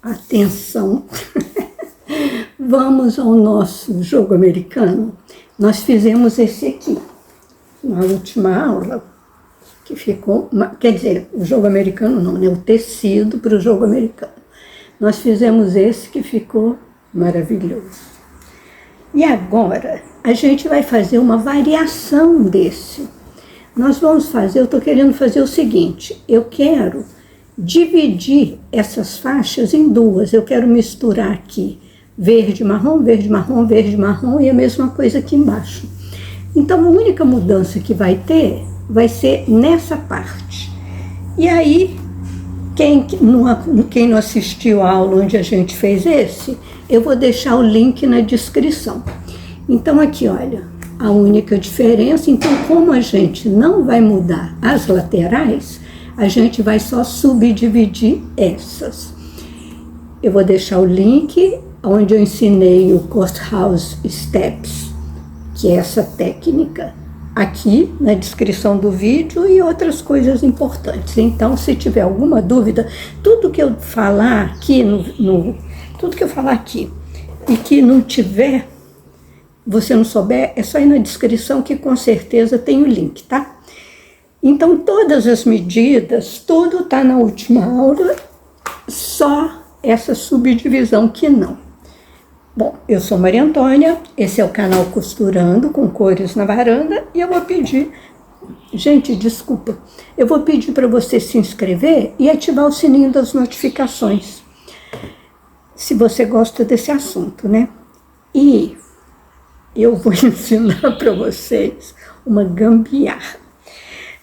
Atenção, vamos ao nosso jogo americano. Nós fizemos esse aqui, na última aula, que ficou, quer dizer, o jogo americano não, né? O tecido para o jogo americano. Nós fizemos esse que ficou maravilhoso. E agora, a gente vai fazer uma variação desse. Nós vamos fazer, eu estou querendo fazer o seguinte, eu quero dividir essas faixas em duas. Eu quero misturar aqui verde, marrom, verde, marrom, verde, marrom e a mesma coisa aqui embaixo. Então, a única mudança que vai ter vai ser nessa parte. E aí, quem não assistiu a aula onde a gente fez esse, eu vou deixar o link na descrição. Então, aqui, olha, a única diferença. Então, como a gente não vai mudar as laterais, a gente vai só subdividir essas. Eu vou deixar o link onde eu ensinei o Courthouse Steps, que é essa técnica, aqui na descrição do vídeo e outras coisas importantes. Então, se tiver alguma dúvida, tudo que eu falar aqui, tudo que eu falar aqui e que não tiver, você não souber, é só ir na descrição que com certeza tem o link, tá? Então, todas as medidas, tudo está na última aula, só essa subdivisão que não. Bom, eu sou Maria Antônia, esse é o canal Costurando com Cores na Varanda, e eu vou pedir, gente, desculpa, eu vou pedir para você se inscrever e ativar o sininho das notificações, se você gosta desse assunto, né? E eu vou ensinar para vocês uma gambiarra.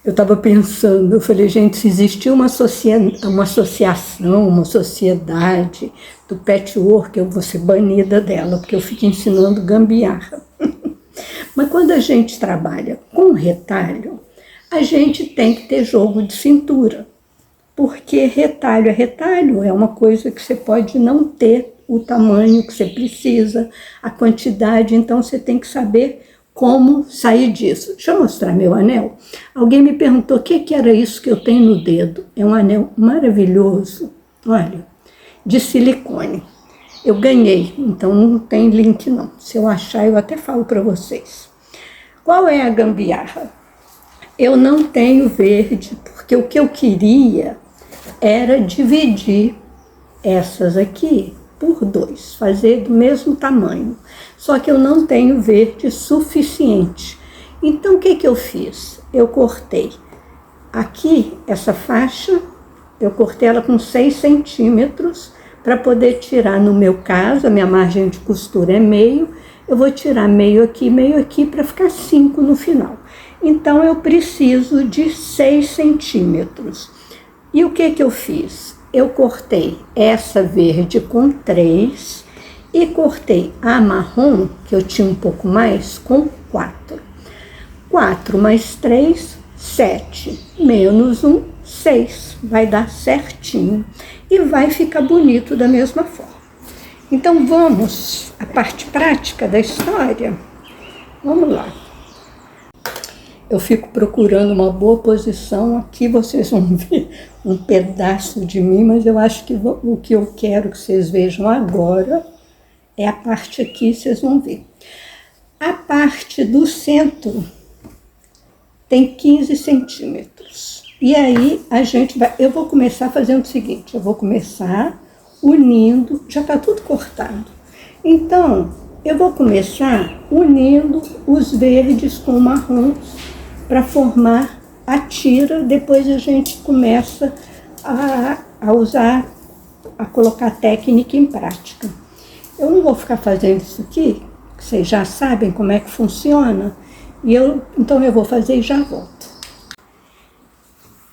Eu estava pensando, eu falei, gente, se existir uma associação, uma sociedade do patchwork, eu vou ser banida dela, porque eu fico ensinando gambiarra. Mas quando a gente trabalha com retalho, a gente tem que ter jogo de cintura, porque retalho é retalho, é uma coisa que você pode não ter o tamanho que você precisa, a quantidade, então você tem que saber como sair disso. Deixa eu mostrar meu anel. Alguém me perguntou o que era isso que eu tenho no dedo. É um anel maravilhoso, olha, de silicone. Eu ganhei, então não tem link não. Se eu achar, eu até falo para vocês. Qual é a gambiarra? Eu não tenho verde, porque o que eu queria era dividir essas aqui por 2, fazer do mesmo tamanho. Só que eu não tenho verde suficiente. Então, o que eu fiz? Eu cortei aqui, essa faixa, eu cortei ela com 6 centímetros, para poder tirar, no meu caso, a minha margem de costura é meio, eu vou tirar meio aqui, para ficar 5 no final. Então, eu preciso de 6 centímetros. E o que eu fiz? Eu cortei essa verde com 3 e cortei a marrom, que eu tinha um pouco mais, com 4. 4 mais 3, 7. Menos 1, 6. Vai dar certinho. E vai ficar bonito da mesma forma. Então, vamos à parte prática da história? Vamos lá. Eu fico procurando uma boa posição. Aqui vocês vão ver um pedaço de mim, mas eu acho que o que eu quero que vocês vejam agora é a parte aqui, vocês vão ver. A parte do centro tem 15 centímetros. E aí a gente vai, eu vou começar fazendo o seguinte, eu vou começar unindo, já está tudo cortado. Então, eu vou começar unindo os verdes com marrons para formar a tira, depois a gente começa a usar, a colocar a técnica em prática. Eu não vou ficar fazendo isso aqui, vocês já sabem como é que funciona, então eu vou fazer e já volto.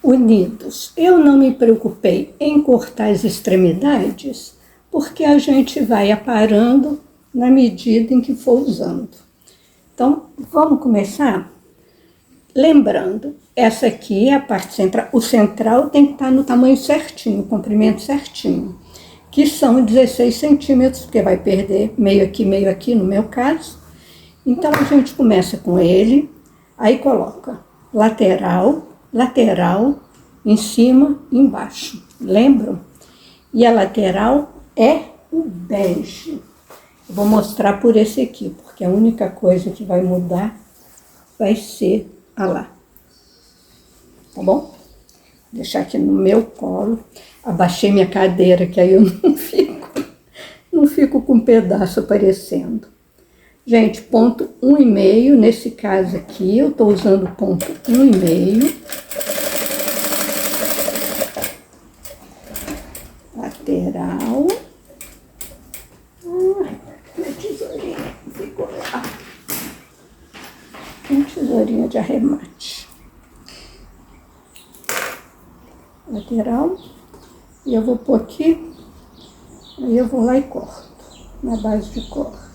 Unidos. Eu não me preocupei em cortar as extremidades, porque a gente vai aparando na medida em que for usando. Então, vamos começar? Lembrando, essa aqui é a parte central. O central tem que estar no tamanho certinho, o comprimento certinho, que são 16 centímetros, porque vai perder meio aqui no meu caso. Então, a gente começa com ele, aí coloca lateral, lateral, em cima e embaixo. Lembram? E a lateral é o bege. Eu vou mostrar por esse aqui, porque a única coisa que vai mudar vai ser a lá. Tá bom? Vou deixar aqui no meu colo. Abaixei minha cadeira, que aí eu não fico com um pedaço aparecendo. Gente, ponto 1,5, nesse caso aqui, eu tô usando ponto 1,5. Lateral. Minha tesourinha ficou lá. Uma tesourinha de arremate. Lateral. E eu vou pôr aqui. Aí eu vou lá e corto. Na base de corte.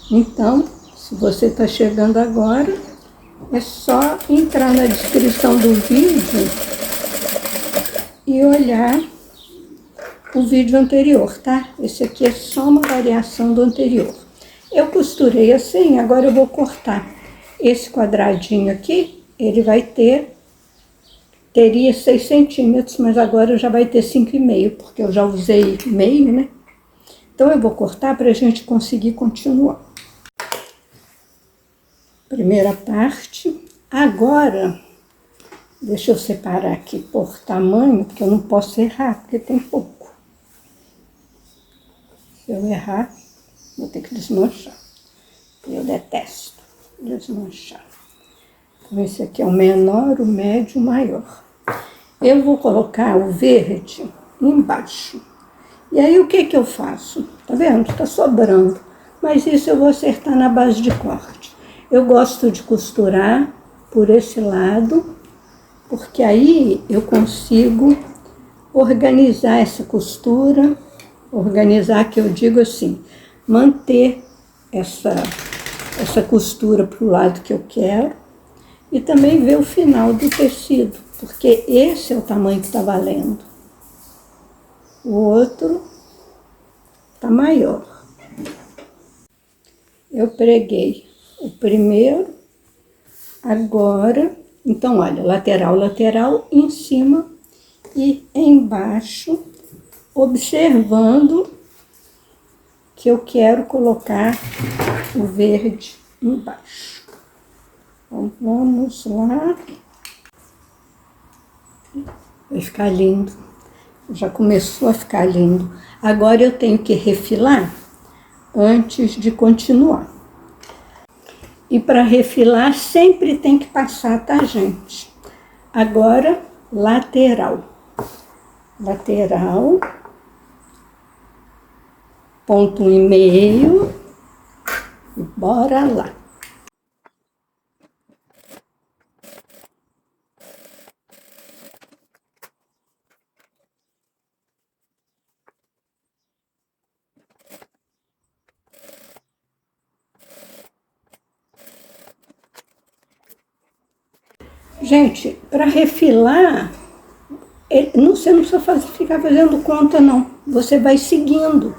Então, se você está chegando agora, é só entrar na descrição do vídeo e olhar o vídeo anterior, tá? Esse aqui é só uma variação do anterior. Eu costurei assim, agora eu vou cortar. Esse quadradinho aqui, ele vai teria 6 centímetros, mas agora já vai ter 5,5, porque eu já usei meio, né? Então eu vou cortar para a gente conseguir continuar. Primeira parte. Agora, deixa eu separar aqui por tamanho, porque eu não posso errar, porque tem pouco. Se eu errar, vou ter que desmanchar. Eu detesto desmanchar. Então, esse aqui é o menor, o médio, o maior. Eu vou colocar o verde embaixo. E aí, o que eu faço? Tá vendo? Tá sobrando. Mas isso eu vou acertar na base de corte. Eu gosto de costurar por esse lado, porque aí eu consigo organizar essa costura, organizar, que eu digo assim, manter essa costura para o lado que eu quero e também ver o final do tecido, porque esse é o tamanho que está valendo. O outro está maior. Eu preguei o primeiro, agora, então olha, lateral, lateral, em cima e embaixo, observando que eu quero colocar o verde embaixo. Então vamos lá. Vai ficar lindo, já começou a ficar lindo. Agora eu tenho que refilar antes de continuar. E para refilar sempre tem que passar, tá, gente? Agora, lateral. Lateral. Ponto 1,5. E bora lá. Gente, para refilar, você não precisa ficar fazendo conta, não. Você vai seguindo.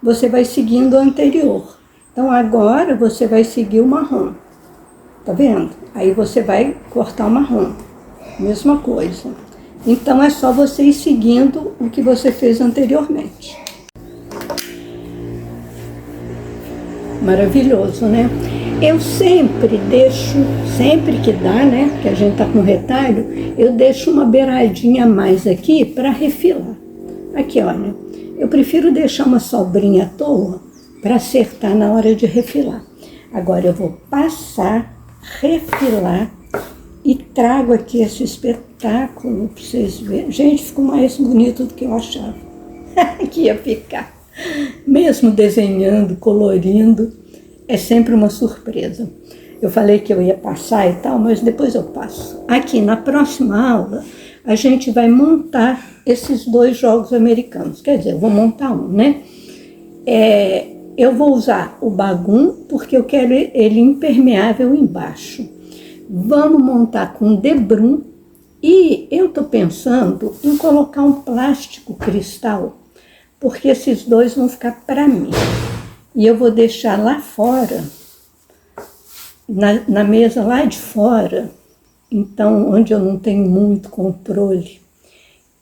Você vai seguindo o anterior. Então, agora você vai seguir o marrom. Tá vendo? Aí você vai cortar o marrom. Mesma coisa. Então, é só você ir seguindo o que você fez anteriormente. Maravilhoso, né? Eu sempre deixo, sempre que dá, né, que a gente tá com retalho, eu deixo uma beiradinha a mais aqui para refilar. Aqui, olha, eu prefiro deixar uma sobrinha à toa para acertar na hora de refilar. Agora eu vou passar, refilar e trago aqui esse espetáculo para vocês verem. Gente, ficou mais bonito do que eu achava que ia ficar. Mesmo desenhando, colorindo, é sempre uma surpresa. Eu falei que eu ia passar e tal, mas depois eu passo. Aqui, na próxima aula, a gente vai montar esses 2 jogos americanos. Quer dizer, eu vou montar um, né? Eu vou usar o bagum, porque eu quero ele impermeável embaixo. Vamos montar com debrum. E eu tô pensando em colocar um plástico cristal, porque esses 2 vão ficar para mim. E eu vou deixar lá fora, na mesa lá de fora, então onde eu não tenho muito controle.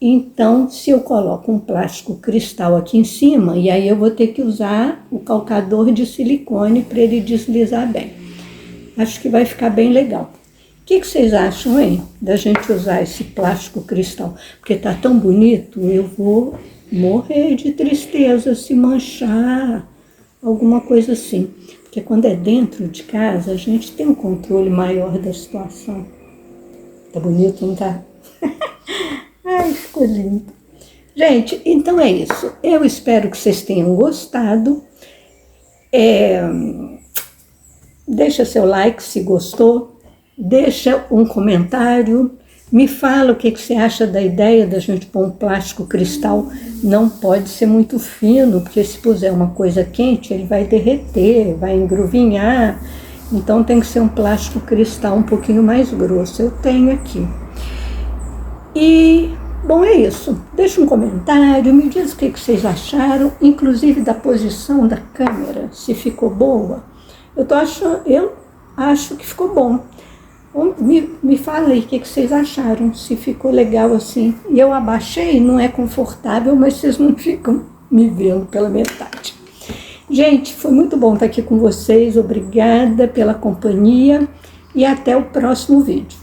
Então, se eu coloco um plástico cristal aqui em cima, e aí eu vou ter que usar o calcador de silicone para ele deslizar bem. Acho que vai ficar bem legal. O que vocês acham, hein, da gente usar esse plástico cristal? Porque tá tão bonito, eu vou morrer de tristeza se manchar, alguma coisa assim. Porque quando é dentro de casa, a gente tem um controle maior da situação. Tá bonito, não tá? Ai, ficou lindo. Gente, então é isso. Eu espero que vocês tenham gostado. Deixa seu like se gostou. Deixa um comentário. Me fala o que você acha da ideia da gente pôr um plástico cristal. Não pode ser muito fino, porque se puser uma coisa quente, ele vai derreter, vai engruvinhar. Então tem que ser um plástico cristal um pouquinho mais grosso. Eu tenho aqui. E, bom, é isso. Deixa um comentário, me diz o que vocês acharam, inclusive da posição da câmera, se ficou boa. Eu acho que ficou bom. Me fala aí o que vocês acharam, se ficou legal assim. E eu abaixei, não é confortável, mas vocês não ficam me vendo pela metade. Gente, foi muito bom estar aqui com vocês. Obrigada pela companhia e até o próximo vídeo.